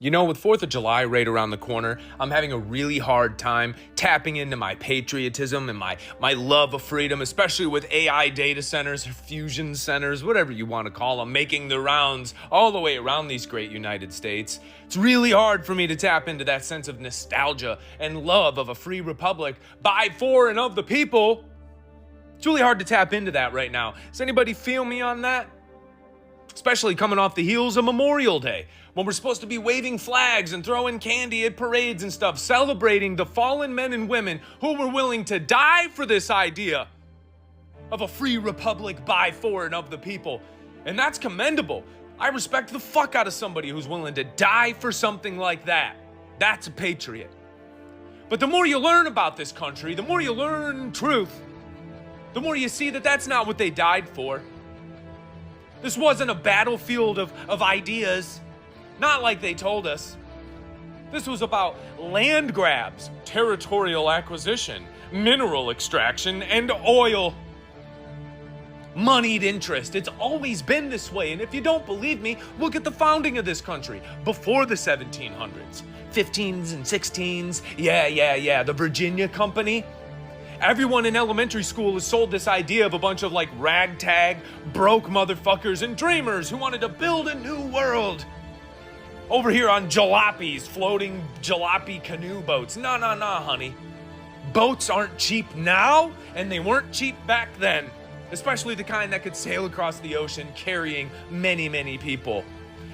You know, with 4th of July right around the corner, I'm having a really hard time tapping into my patriotism and my love of freedom, especially with AI data centers, fusion centers, whatever you want to call them, making the rounds all the way around these great United States. It's really hard for me to tap into that sense of nostalgia and love of a free republic by, for, and of the people. It's really hard to tap into that right now. Does anybody feel me on that? Especially coming off the heels of Memorial Day, when we're supposed to be waving flags and throwing candy at parades and stuff, celebrating the fallen men and women who were willing to die for this idea of a free republic by, for, and of the people. And that's commendable. I respect the fuck out of somebody who's willing to die for something like that. That's a patriot. But the more you learn about this country, the more you learn truth, the more you see that that's not what they died for. This wasn't a battlefield of ideas, not like they told us. This was about land grabs, territorial acquisition, mineral extraction, and oil. Moneyed interest. It's always been this way, and if you don't believe me, look at the founding of this country before the 1700s. 15s and 16s, yeah, the Virginia Company. Everyone in elementary school is sold this idea of a bunch of ragtag, broke motherfuckers and dreamers who wanted to build a new world. Over here on jalopies, floating jalopy canoe boats. Nah, honey. Boats aren't cheap now, and they weren't cheap back then. Especially the kind that could sail across the ocean carrying many, many people.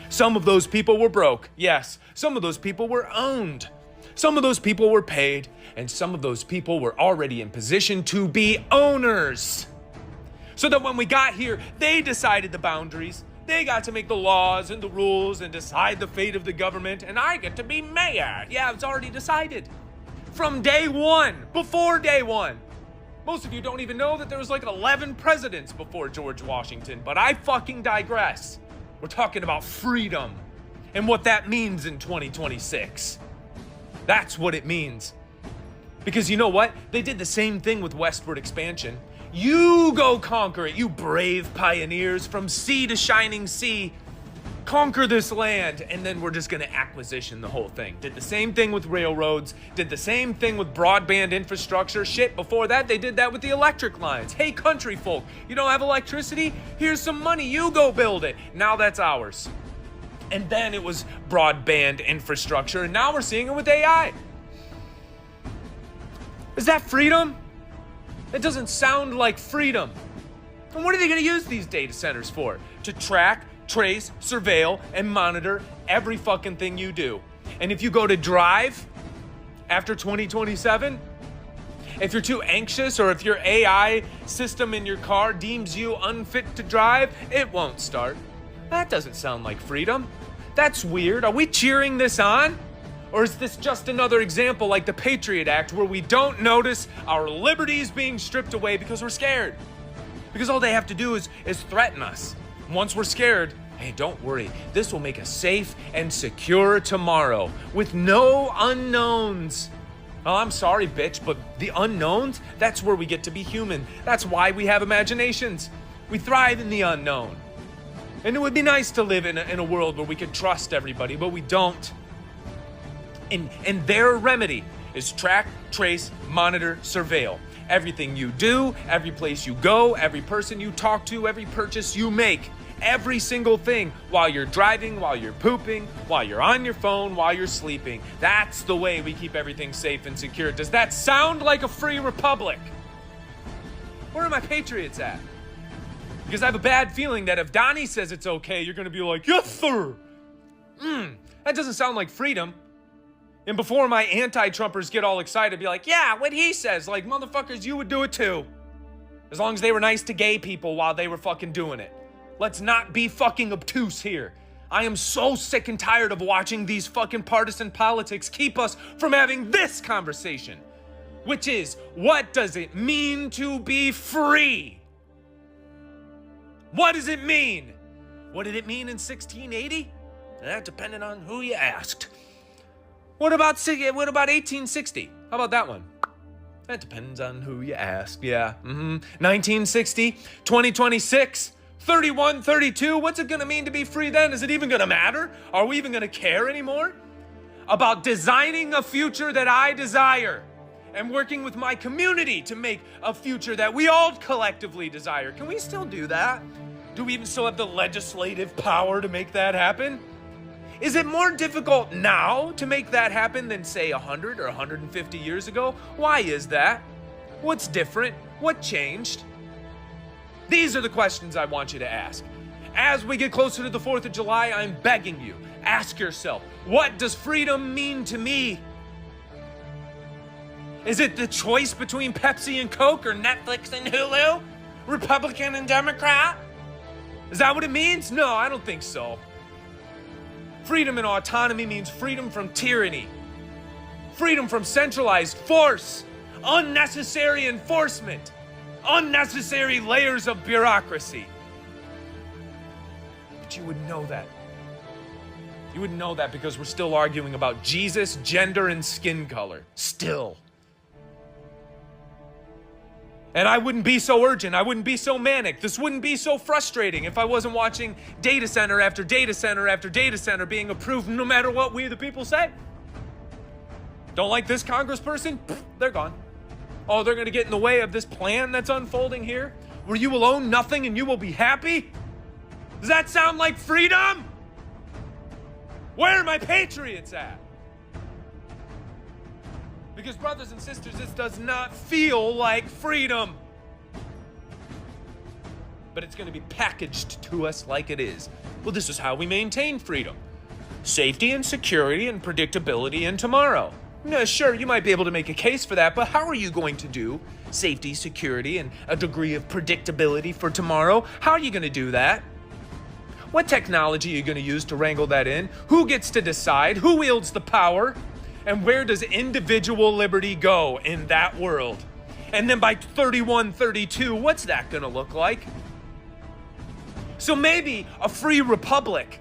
Some of those people were broke, yes. Some of those people were owned. Some of those people were paid, and some of those people were already in position to be owners. So that when we got here, they decided the boundaries. They got to make the laws and the rules and decide the fate of the government, and I get to be mayor. Yeah, it's already decided. From day one, before day one. Most of you don't even know that there was 11 presidents before George Washington, but I fucking digress. We're talking about freedom and what that means in 2026. That's what it means. Because you know what? They did the same thing with westward expansion. You go conquer it, you brave pioneers from sea to shining sea. Conquer this land, and then we're just gonna acquisition the whole thing. Did the same thing with railroads, did the same thing with broadband infrastructure. Shit, before that, they did that with the electric lines. Hey, country folk, you don't have electricity? Here's some money, you go build it. Now that's ours. And then it was broadband infrastructure, and now we're seeing it with AI. Is that freedom? It doesn't sound like freedom. And what are they going to use these data centers for? To track, trace, surveil, and monitor every fucking thing you do. And if you go to drive after 2027, if you're too anxious or if your AI system in your car deems you unfit to drive, it won't start. That doesn't sound like freedom. That's weird. Are we cheering this on? Or is this just another example like the Patriot Act where we don't notice our liberties being stripped away because we're scared? Because all they have to do is threaten us. Once we're scared, hey, don't worry. This will make a safe and secure tomorrow with no unknowns. Oh, I'm sorry, bitch, but the unknowns, that's where we get to be human. That's why we have imaginations. We thrive in the unknown. And it would be nice to live in a world where we could trust everybody, but we don't. And their remedy is track, trace, monitor, surveil. Everything you do, every place you go, every person you talk to, every purchase you make. Every single thing while you're driving, while you're pooping, while you're on your phone, while you're sleeping. That's the way we keep everything safe and secure. Does that sound like a free republic? Where are my patriots at? Because I have a bad feeling that if Donnie says it's okay, you're going to be like, yes, sir. That doesn't sound like freedom. And before my anti-Trumpers get all excited, be like, yeah, what he says, motherfuckers, you would do it too. As long as they were nice to gay people while they were fucking doing it. Let's not be fucking obtuse here. I am so sick and tired of watching these fucking partisan politics keep us from having this conversation. Which is, what does it mean to be free? What does it mean? What did it mean in 1680? That depended on who you asked. What about 1860? How about that one? That depends on who you ask. Yeah. 1960, 2026. 31, 32, what's it going to mean to be free then? Is it even going to matter? Are we even going to care anymore? About designing a future that I desire and working with my community to make a future that we all collectively desire. Can we still do that? Do we even still have the legislative power to make that happen? Is it more difficult now to make that happen than, say, 100 or 150 years ago? Why is that? What's different? What changed? These are the questions I want you to ask. As we get closer to the 4th of July, I'm begging you, ask yourself, what does freedom mean to me? Is it the choice between Pepsi and Coke or Netflix and Hulu? Republican and Democrat? Is that what it means? No, I don't think so. Freedom and autonomy means freedom from tyranny, freedom from centralized force, unnecessary enforcement, unnecessary layers of bureaucracy. But you would know that. You would know that because we're still arguing about Jesus, gender, and skin color. Still. And I wouldn't be so urgent. I wouldn't be so manic. This wouldn't be so frustrating if I wasn't watching data center after data center after data center being approved no matter what we the people say. Don't like this congressperson? Pfft, they're gone. Oh, they're going to get in the way of this plan that's unfolding here? Where you will own nothing and you will be happy? Does that sound like freedom? Where are my patriots at? Because brothers and sisters, this does not feel like freedom. But it's going to be packaged to us like it is. Well, this is how we maintain freedom. Safety and security and predictability in tomorrow. No, sure, you might be able to make a case for that, but how are you going to do safety, security, and a degree of predictability for tomorrow? How are you going to do that? What technology are you going to use to wrangle that in? Who gets to decide? Who wields the power? And where does individual liberty go in that world? And then by 31, 32, what's that going to look like? So maybe a free republic,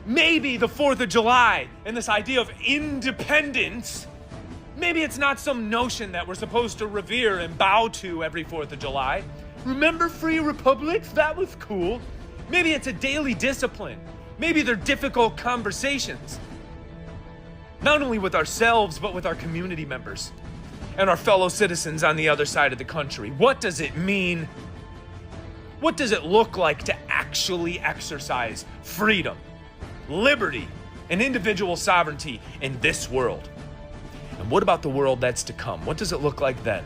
maybe the 4th of July and this idea of independence, maybe it's not some notion that we're supposed to revere and bow to every 4th of July. Remember free republics? That was cool. Maybe it's a daily discipline. Maybe they're difficult conversations. Not only with ourselves, but with our community members and our fellow citizens on the other side of the country. What does it mean? What does it look like to actually exercise freedom, liberty, and individual sovereignty in this world? And what about the world that's to come? What does it look like then?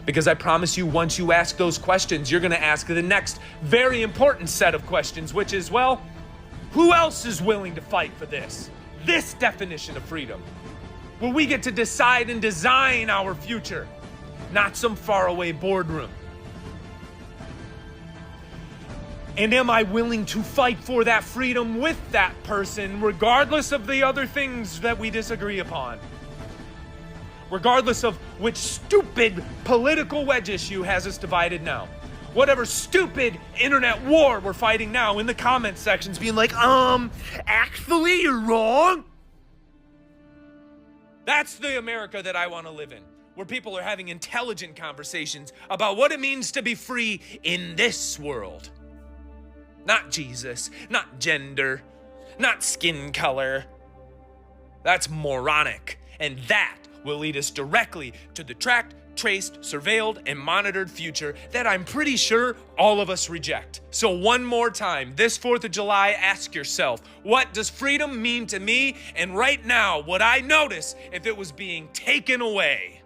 Because I promise you, once you ask those questions, you're going to ask the next very important set of questions, which is, well, who else is willing to fight for this? This definition of freedom, where we get to decide and design our future, not some faraway boardroom. And am I willing to fight for that freedom with that person, regardless of the other things that we disagree upon? Regardless of which stupid political wedge issue has us divided now. Whatever stupid internet war we're fighting now in the comment sections being like, actually you're wrong. That's the America that I want to live in, where people are having intelligent conversations about what it means to be free in this world. Not Jesus, not gender, not skin color. That's moronic, and that will lead us directly to the tracked, traced, surveilled, and monitored future that I'm pretty sure all of us reject. So one more time, this 4th of July, ask yourself, what does freedom mean to me? And right now, would I notice if it was being taken away?